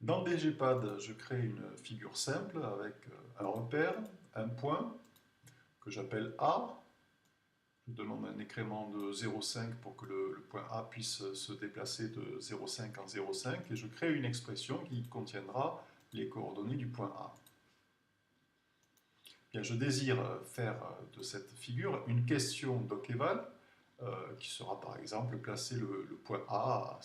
Dans DGPad, je crée une figure simple avec un repère, un point que j'appelle A. Je demande un incrément de 0,5 pour que le point A puisse se déplacer de 0,5 en 0,5 et je crée une expression qui contiendra les coordonnées du point A. Bien, je désire faire de cette figure une question dockeval qui sera par exemple placer le point A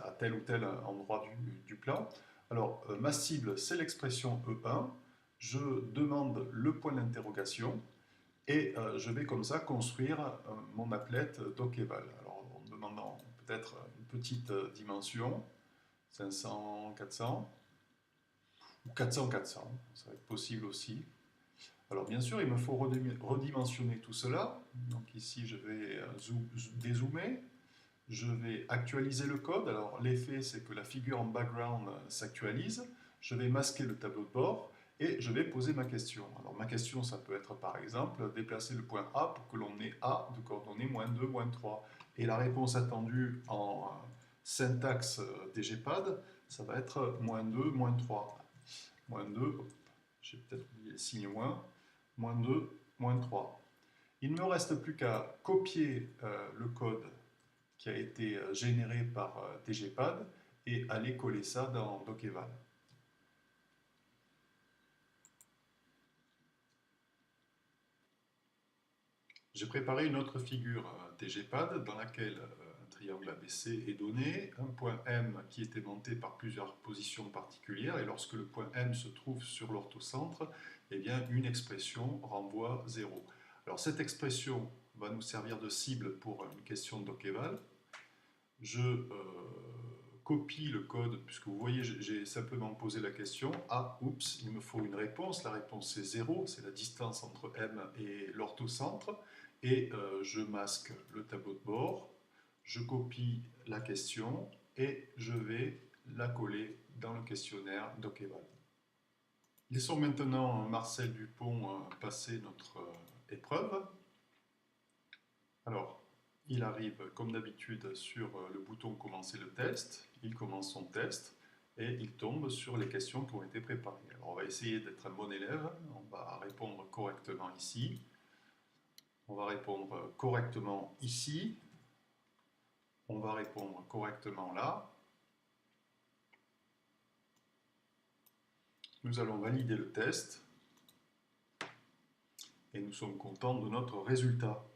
à tel ou tel endroit du plan. Alors, ma cible, c'est l'expression E1. Je demande le point d'interrogation et je vais comme ça construire mon applet dockeval. Alors, en demandant peut-être une petite dimension, 500, 400, ou 400, 400, ça va être possible aussi. Alors bien sûr, il me faut redimensionner tout cela. Donc ici, je vais dézoomer. Je vais actualiser le code. Alors l'effet, c'est que la figure en background s'actualise. Je vais masquer le tableau de bord et je vais poser ma question. Alors ma question, ça peut être par exemple déplacer le point A pour que l'on ait A de coordonnées -2, -3. Et la réponse attendue en syntaxe DGPad, ça va être -2, -3. -2, j'ai peut-être oublié le signe moins, -2, -3. Il ne me reste plus qu'à copier le code qui a été généré par DGPad et aller coller ça dans Dockeval. J'ai préparé une autre figure DGPad dans laquelle un triangle ABC est donné, un point M qui est aimanté par plusieurs positions particulières et lorsque le point M se trouve sur l'orthocentre, eh bien une expression renvoie 0. Alors cette expression va nous servir de cible pour une question de Dockeval. Je copie le code, puisque vous voyez, j'ai simplement posé la question. Ah, oups, il me faut une réponse. La réponse c'est 0, c'est la distance entre M et l'orthocentre. Et je masque le tableau de bord, je copie la question et je vais la coller dans le questionnaire Dockeval. Laissons maintenant Marcel Dupont passer notre épreuve. Alors, il arrive comme d'habitude sur le bouton commencer le test, il commence son test et il tombe sur les questions qui ont été préparées. Alors on va essayer d'être un bon élève, on va répondre correctement ici, on va répondre correctement ici, on va répondre correctement là. Nous allons valider le test et nous sommes contents de notre résultat.